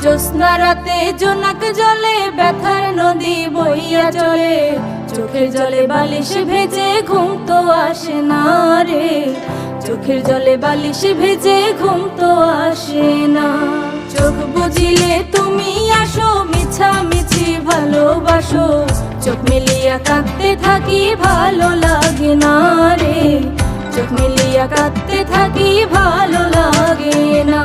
জ্যোৎস্না রাতে জোনাক জলে ব্যথার নদী বইয়া চলে, চোখের জলে বালিশ ভেজে ঘুম তো আসে না রে, চোখের জলে বালিশ ভেজে ঘুম তো আসে না। চোখ বুঝিলে তুমি আসো, মিছামিছি ভালোবাসো, চোখ মিলিয়া কাঁদতে থাকি ভালো লাগে না রে, চোখ মিলিয়া কাঁদতে থাকি ভালো লাগে না।